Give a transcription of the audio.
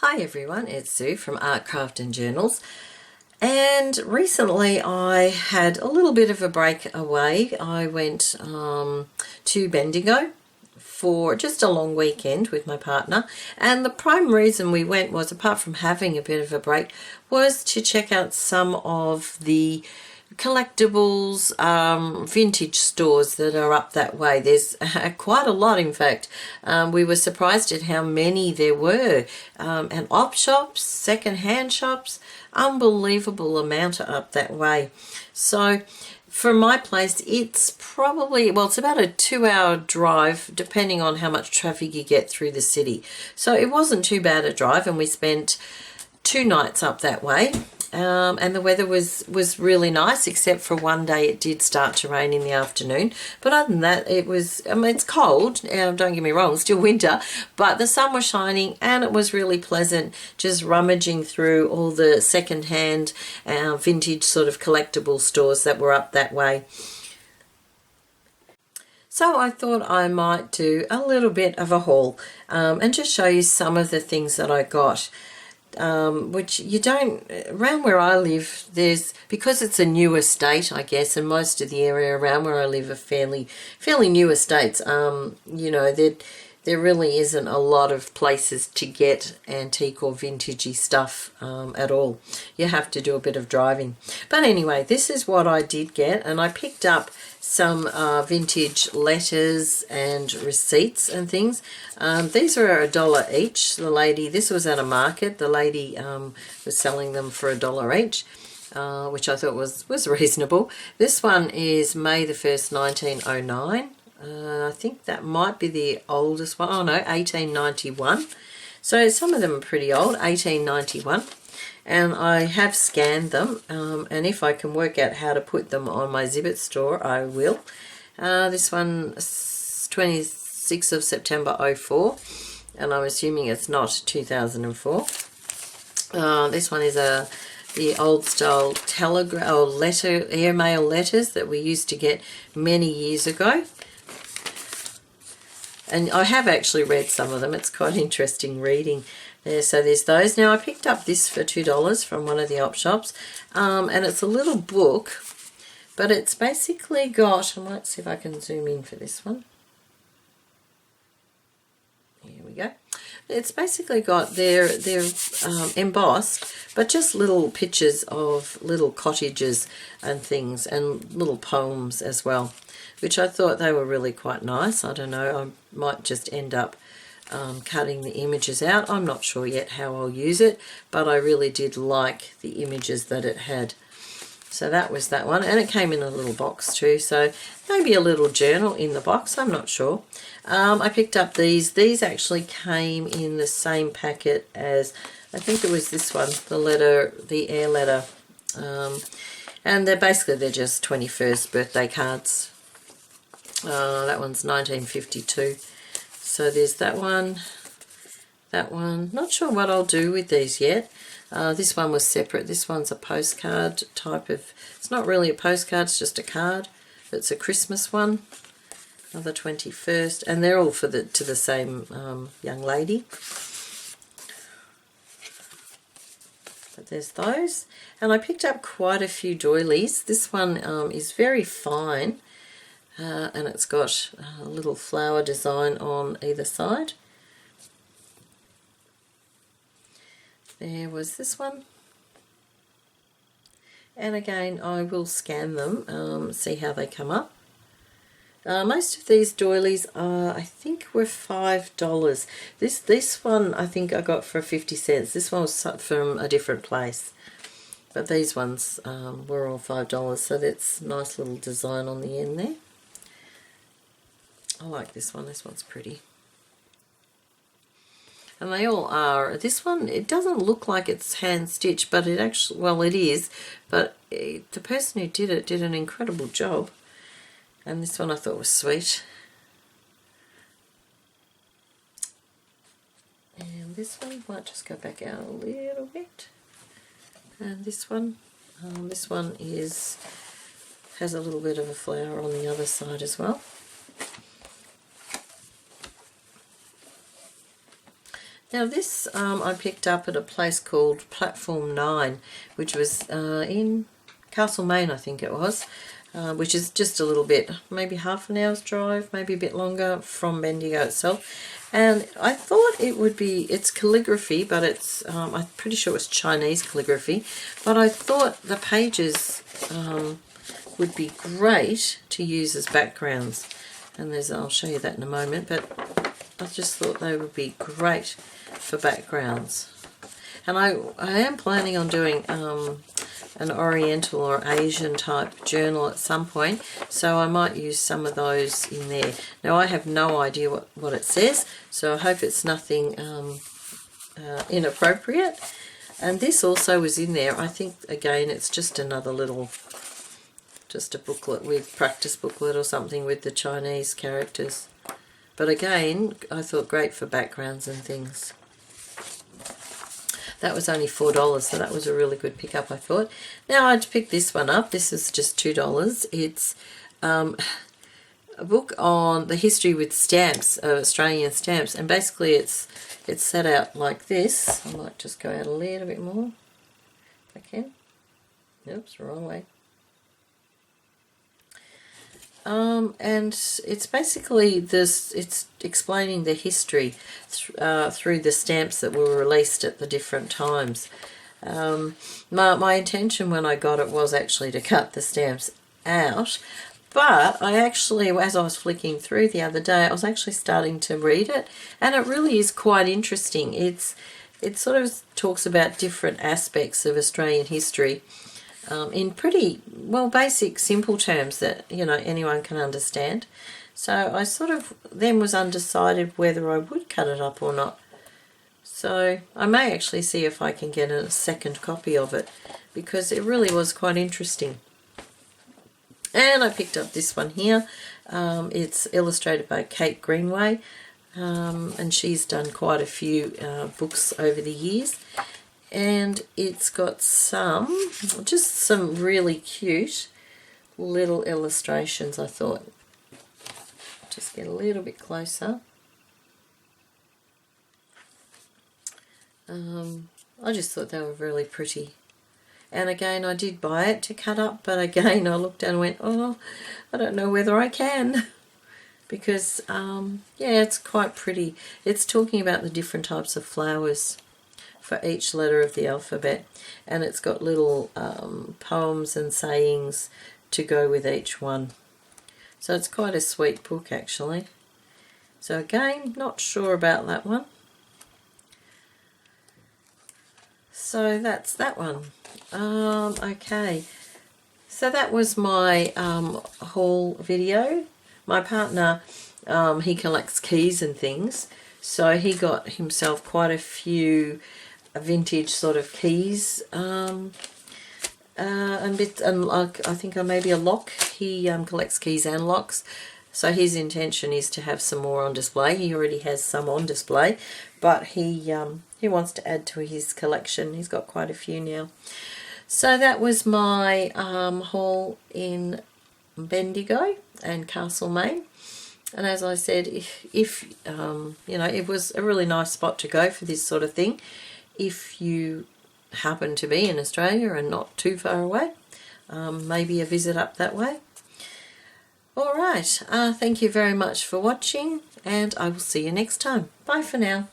Hi everyone, it's Sue from Art, Craft and Journals, and recently I had a little bit of a break away. I went to Bendigo for just a long weekend with my partner, and the prime reason we went was, apart from having a bit of a break, was to check out some of the collectibles, vintage stores that are up that way. There's quite a lot, in fact. We were surprised at how many there were, and op shops, second-hand shops, unbelievable amount up that way. So from my place, it's probably, well, it's about a 2-hour drive, depending on how much traffic you get through the city. So it wasn't too bad a drive, and we spent 2 nights up that way. And the weather was really nice, except for one day it did start to rain in the afternoon. But other than that, it was, I mean, it's cold, don't get me wrong, still winter, but the sun was shining and it was really pleasant just rummaging through all the second-hand, vintage sort of collectible stores that were up that way. So I thought I might do a little bit of a haul and just show you some of the things that I got. Which you don't, around where I live, there's, because it's a new estate, I guess, and most of the area around where I live are fairly new estates. You know, there really isn't a lot of places to get antique or vintagey stuff at all. You have to do a bit of driving. But anyway, this is what I did get, and I picked up some vintage letters and receipts and things. These are $1 each. The lady, this was at a market, the lady was selling them for $1 each, which I thought was reasonable. This one is May the 1st, 1909. I think that might be the oldest one. Oh no, 1891. So some of them are pretty old, 1891. And I have scanned them, and if I can work out how to put them on my Zibbet store, I will. This one, 26th of September 04, and I'm assuming it's not 2004. This one is the old style telegram or letter, airmail letters that we used to get many years ago. And I have actually read some of them. It's quite interesting reading. There, so there's those. Now I picked up this for $2 from one of the op shops, and it's a little book, but it's basically got, I might see if I can zoom in for this one. Here we go. It's basically got, they're embossed, but just little pictures of little cottages and things, and little poems as well, which I thought they were really quite nice. I don't know, I might just end up cutting the images out. I'm not sure yet how I'll use it, but I really did like the images that it had. So that was that one, and it came in a little box too, so maybe a little journal in the box, I'm not sure. I picked up these. These actually came in the same packet as, I think it was this one, the air letter, and they're just 21st birthday cards. That one's 1952. So there's that one, not sure what I'll do with these yet. This one was separate. This one's a postcard type of, it's not really a postcard, it's just a card. It's a Christmas one, another 21st, and they're all to the same young lady. But there's those. And I picked up quite a few doilies. This one is very fine. And it's got a little flower design on either side. There was this one. And again, I will scan them, see how they come up. Most of these doilies I think were $5. This one I think I got for 50 cents. This one was from a different place. But these ones were all $5, so that's a nice little design on the end there. I like this one. This one's pretty. And they all are. This one, it doesn't look like it's hand-stitched, but it actually, well, it is. But the person who did it did an incredible job. And this one I thought was sweet. And this one might just go back out a little bit. And this one has a little bit of a flower on the other side as well. Now this I picked up at a place called Platform 9, which was in Castlemaine, I think it was, which is just a little bit, maybe half an hour's drive, maybe a bit longer from Bendigo itself. And I thought it would be, it's calligraphy, but it's, I'm pretty sure it's Chinese calligraphy, but I thought the pages would be great to use as backgrounds. And I'll show you that in a moment, but I just thought they would be great for backgrounds. And I am planning on doing an Oriental or Asian type journal at some point, so I might use some of those in there. Now I have no idea what it says, so I hope it's nothing inappropriate. And this also was in there. I think again it's just another little, just a booklet with practice booklet or something with the Chinese characters. But again, I thought great for backgrounds and things. That was only $4, so that was a really good pickup, I thought. Now I'd pick this one up. This is just $2. It's a book on the history with stamps, Australian stamps, and basically it's set out like this. I might just go out a little bit more if I can. Oops, wrong way. And it's basically this, it's explaining the history through the stamps that were released at the different times. My intention when I got it was actually to cut the stamps out, but I actually, as I was flicking through the other day, I was actually starting to read it, and it really is quite interesting. It sort of talks about different aspects of Australian history, in pretty, well, basic, simple terms that, you know, anyone can understand. So I sort of then was undecided whether I would cut it up or not. So I may actually see if I can get a second copy of it, because it really was quite interesting. And I picked up this one here. It's illustrated by Kate Greenway, and she's done quite a few books over the years. And it's got just some really cute little illustrations, I thought. Just get a little bit closer. I just thought they were really pretty. And again, I did buy it to cut up, but again, I looked down and went, oh, I don't know whether I can. Because, yeah, it's quite pretty. It's talking about the different types of flowers for each letter of the alphabet, and it's got little poems and sayings to go with each one. So it's quite a sweet book actually. So again, not sure about that one. So that's that one. Okay, so that was my haul video. My partner, he collects keys and things, so he got himself quite a few vintage sort of keys and bits, and like I think maybe a lock. He collects keys and locks, so his intention is to have some more on display. He already has some on display, but he wants to add to his collection. He's got quite a few now. So that was my haul in Bendigo and Castlemaine. And as I said, if you know, it was a really nice spot to go for this sort of thing. If you happen to be in Australia and not too far away, maybe a visit up that way. All right, thank you very much for watching, and I will see you next time. Bye for now.